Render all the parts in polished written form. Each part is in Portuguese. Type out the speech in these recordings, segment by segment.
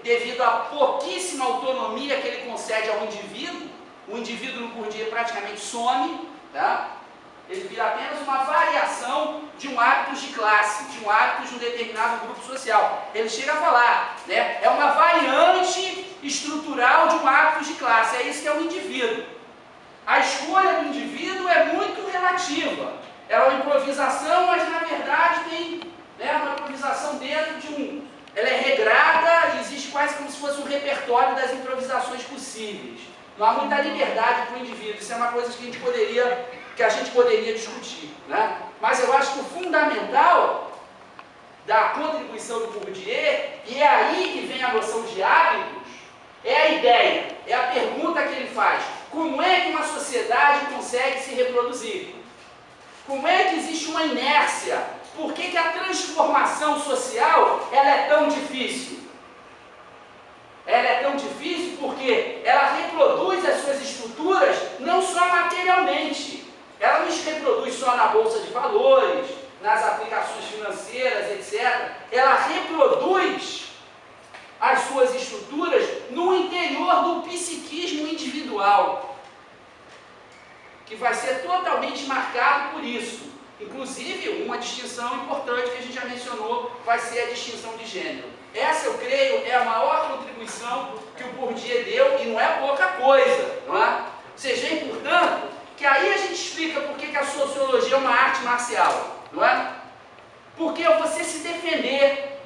devido à pouquíssima autonomia que ele concede ao indivíduo. O indivíduo no Bourdieu praticamente some, tá? Ele vira apenas uma variação de um hábitos de classe, de um hábitos de um determinado grupo social. Ele chega a falar, né? É uma variante estrutural de um hábitos de classe, é isso que é o indivíduo. A escolha do indivíduo é muito relativa. É uma improvisação, mas na verdade tem, né, uma improvisação dentro de um... Ela é regrada e existe quase como se fosse um repertório das improvisações possíveis. Não há muita liberdade para o indivíduo. Isso é uma coisa que a gente poderia discutir, né? Mas eu acho que o fundamental da contribuição do Bourdieu, e é aí que vem a noção de hábitos, é a ideia, é a pergunta que ele faz. Como é que uma sociedade consegue se reproduzir? Como é que existe uma inércia? Por que a transformação social ela é tão difícil? Ela é tão difícil porque ela reproduz as suas estruturas não só materialmente. Ela não se reproduz só na bolsa de valores, nas aplicações financeiras, etc. Ela reproduz as suas estruturas no interior do psiquismo individual, que vai ser totalmente marcado por isso. Inclusive, uma distinção importante que a gente já mencionou vai ser a distinção de gênero. Essa, eu creio, é a maior contribuição que o Bourdieu deu, e não é pouca coisa, não é? Vocês veem, portanto, que aí a gente explica por que a sociologia é uma arte marcial, não é? Porque você se defender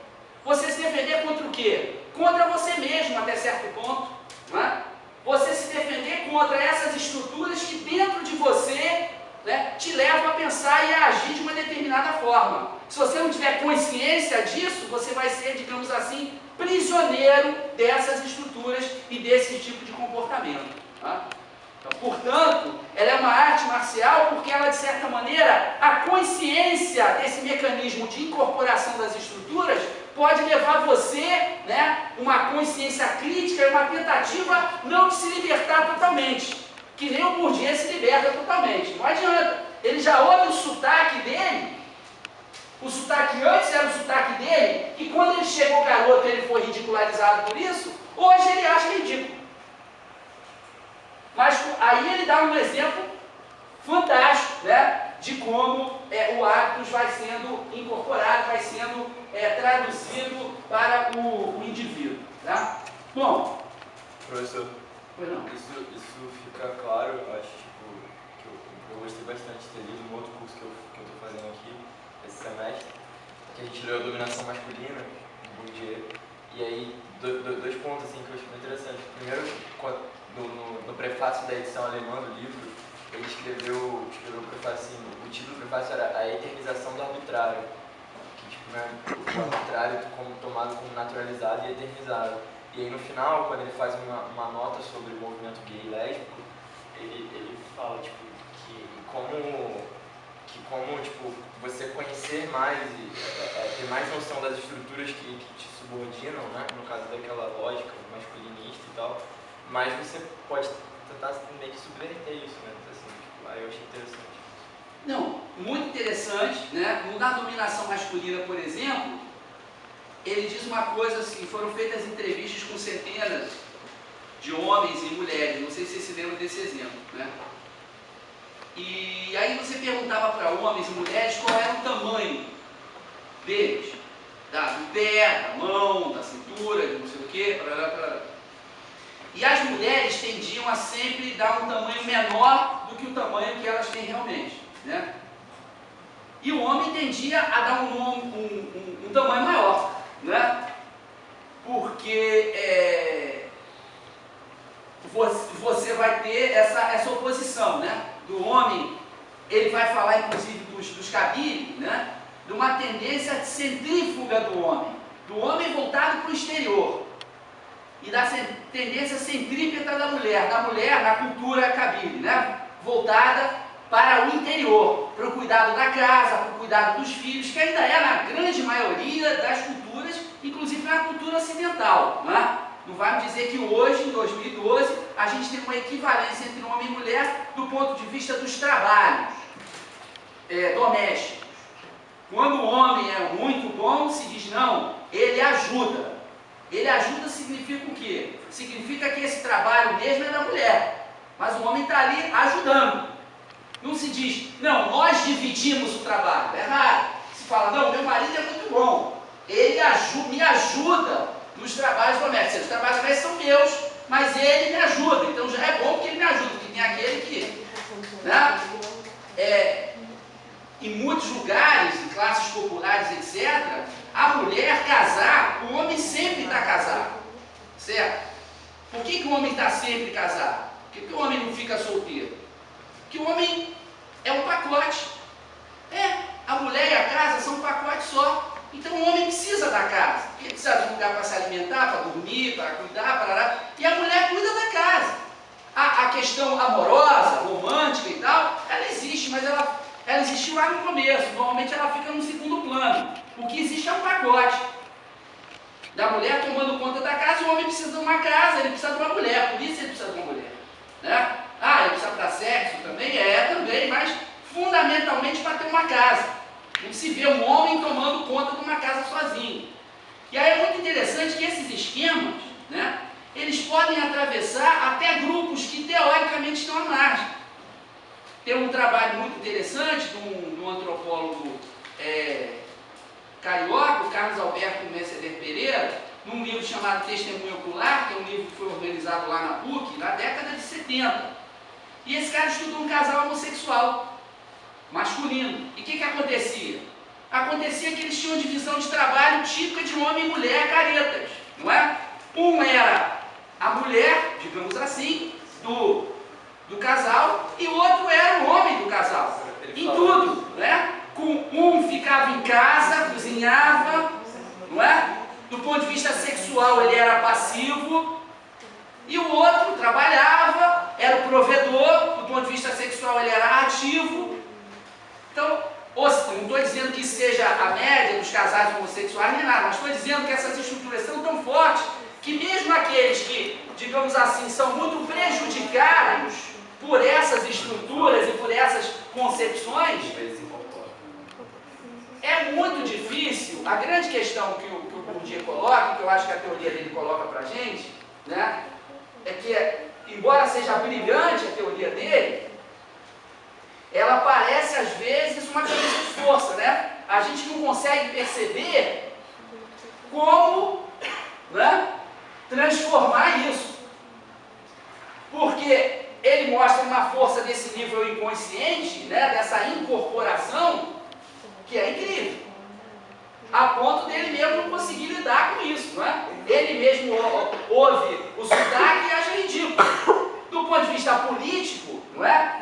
contra o quê? Contra você mesmo, até certo ponto, não é? Você se defender contra essas estruturas que dentro de você, né, te levam a pensar e a agir de uma determinada forma. Se você não tiver consciência disso, você vai ser, digamos assim, prisioneiro dessas estruturas e desse tipo de comportamento. Tá? Então, portanto, ela é uma arte marcial porque ela, de certa maneira, a consciência desse mecanismo de incorporação das estruturas pode levar você, né, uma consciência crítica e uma tentativa não de se libertar totalmente. Que nem o Bourdieu se liberta totalmente. Não adianta. Ele já ouve o sotaque dele. O sotaque antes era o sotaque dele. E quando ele chegou garoto, ele foi ridicularizado por isso. Hoje ele acha ridículo. Mas aí ele dá um exemplo fantástico, né, de como o hábitos vai sendo incorporado, vai sendo traduzido para o indivíduo. Tá? Bom, professor, pois não. Isso fica claro, eu acho que eu gostei bastante de ter lido um outro curso que eu estou fazendo aqui esse semestre, que a gente leu a dominação masculina, do Bourdieu, e aí dois pontos assim, que eu achei muito interessantes. Primeiro, no prefácio da edição alemã do livro, ele escreveu o prefácio assim, o título do prefácio era A Eternização do Arbitrário, que tipo, né, o arbitrário tomado como naturalizado e eternizado. E aí no final, quando ele faz uma nota sobre o movimento gay e lésbico, ele fala tipo, que como tipo, você conhecer mais e ter mais noção das estruturas que te subordinam, né, no caso daquela lógica masculinista e tal, mas você pode tentar meio que subverter isso, né? Assim, tipo, aí eu achei interessante. Não, muito interessante, né? Na dominação masculina, por exemplo, ele diz uma coisa assim, foram feitas entrevistas com centenas de homens e mulheres, não sei se vocês se lembram desse exemplo, né? E aí você perguntava para homens e mulheres qual era o tamanho deles, do pé, da mão, da cintura, de não sei o quê, E as mulheres tendiam a sempre dar um tamanho menor do que o tamanho que elas têm realmente, né? E o homem tendia a dar um tamanho maior, né? Porque você vai ter essa oposição, né? Do homem, ele vai falar inclusive dos cabide, né? De uma tendência centrífuga do homem voltado para o exterior, e da tendência centrípeta da mulher na cultura cabide, né? Voltada para o interior, para o cuidado da casa, para o cuidado dos filhos, que ainda é na grande maioria das culturas, inclusive na cultura ocidental, né? Não vai me dizer que hoje, em 2012, a gente tem uma equivalência entre homem e mulher do ponto de vista dos trabalhos domésticos. Quando o homem é muito bom, se diz não, ele ajuda. Ele ajuda significa o quê? Significa que esse trabalho mesmo é da mulher, mas o homem está ali ajudando. Não se diz, não, nós dividimos o trabalho. É errado. Se fala, não, meu marido é muito bom, ele me ajuda nos trabalhos domésticos. Os trabalhos domésticos são meus, mas ele me ajuda. Então já é bom que ele me ajuda, porque tem aquele que, né, em muitos lugares, em classes populares, etc., a mulher casar, o homem sempre está casado, certo? Por que o homem está sempre casado? Por que o homem não fica solteiro? Porque o homem é um pacote. A mulher e a casa são um pacote só. Então o homem precisa da casa, porque precisa de um lugar para se alimentar, para dormir, para cuidar, e a mulher cuida da casa. A questão amorosa, romântica e tal, ela existe, mas ela existiu lá no começo. Normalmente ela fica no segundo plano. O que existe é um pacote da mulher tomando conta da casa. E o homem precisa de uma casa, ele precisa de uma mulher, por isso ele precisa de uma mulher, né? Ele precisa dar sexo também? Também, mas fundamentalmente para ter uma casa. Não se vê um homem tomando conta de uma casa sozinho. E aí é muito interessante que esses esquemas, né, eles podem atravessar até grupos que teoricamente estão à margem. Tem um trabalho muito interessante de um antropólogo carioca, o Carlos Alberto Mercedes Pereira, num livro chamado Testemunho Ocular, que é um livro que foi organizado lá na PUC, na década de 70. E esse cara estudou um casal homossexual, masculino. E o que acontecia? Acontecia que eles tinham divisão de trabalho típica de homem e mulher caretas, não é? Um era a mulher, digamos assim, do casal, e o outro era o homem do casal. Em tudo, né? Um ficava em casa, cozinhava, não é? Do ponto de vista sexual ele era passivo, e o outro trabalhava, era o provedor, do ponto de vista sexual ele era ativo. Então, não estou dizendo que seja a média dos casais homossexuais nem nada, mas estou dizendo que essas estruturas são tão fortes que mesmo aqueles que, digamos assim, são muito prejudicados por essas estruturas e por essas concepções, é muito difícil. A grande questão que o Bourdieu coloca, que eu acho que a teoria dele coloca para a gente, né, é que, embora seja brilhante a teoria dele, ela parece às vezes uma camisa de força, né? A gente não consegue perceber como, né, transformar isso. Porque ele mostra uma força desse nível inconsciente, né, dessa incorporação, que é incrível. A ponto dele mesmo não conseguir lidar com isso, não é? Ele mesmo ouve o sotaque e acha ridículo. Do ponto de vista político, não é?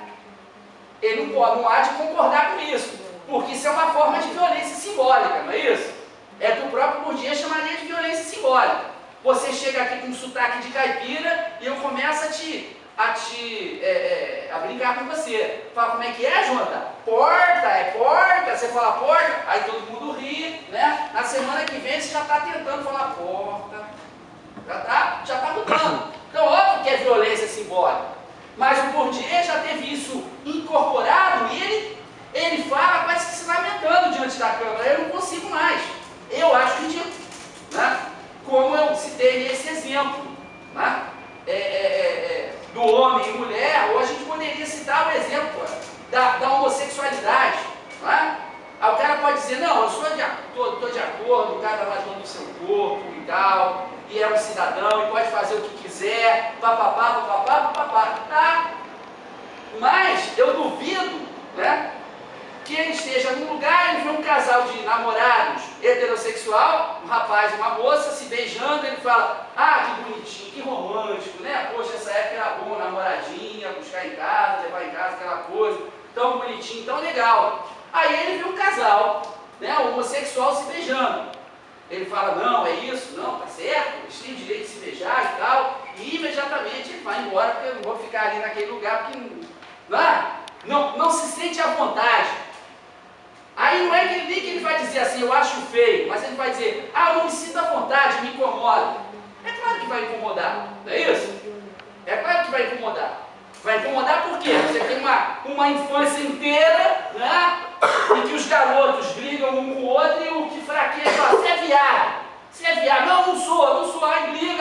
Ele não há de concordar com isso, porque isso é uma forma de violência simbólica, não é isso? É que o próprio Bourdieu chamaria de violência simbólica. Você chega aqui com um sotaque de caipira e eu começo a brincar com você. Fala, como é que é, Jonathan? Porta, é porta. Você fala porta, aí todo mundo ri, né? Na semana que vem você já está tentando falar porta. Já tá mudando. Então, óbvio que é violência simbólica. Mas o Bourdieu já teve isso incorporado e ele fala quase que se lamentando diante da câmera. Eu não consigo mais. Eu acho ridículo, né? Como eu citei nesse exemplo, né? Do homem e mulher, ou a gente poderia citar o exemplo da homossexualidade, né? Aí o cara pode dizer, não, eu estou de acordo, o cara vai dono do seu corpo e tal, e é um cidadão e pode fazer o que quiser, papapá, tá? Mas eu duvido, né, que ele esteja num lugar e vê um casal de namorados heterossexual, um rapaz e uma moça se beijando, ele fala, que bonitinho, que romântico, né? Poxa, essa época era bom, namoradinha, buscar em casa, levar em casa, aquela coisa, tão bonitinho, tão legal. Aí ele vê um casal, né, homossexual se beijando. Ele fala, não, é isso, não, tá certo, eles têm o direito de se beijar e tal, e imediatamente ele vai embora, porque eu não vou ficar ali naquele lugar, porque não se sente à vontade. Aí não é que ele vai dizer assim, eu acho feio, mas ele vai dizer, eu não me sinto à vontade, me incomoda. É claro que vai incomodar, não é isso? É claro que vai incomodar. Vai incomodar por quê? Você tem uma infância inteira, né, em que os garotos brigam um com o outro e o que fraqueja, você é viado. Você é viado? Não, não sou, ai, briga.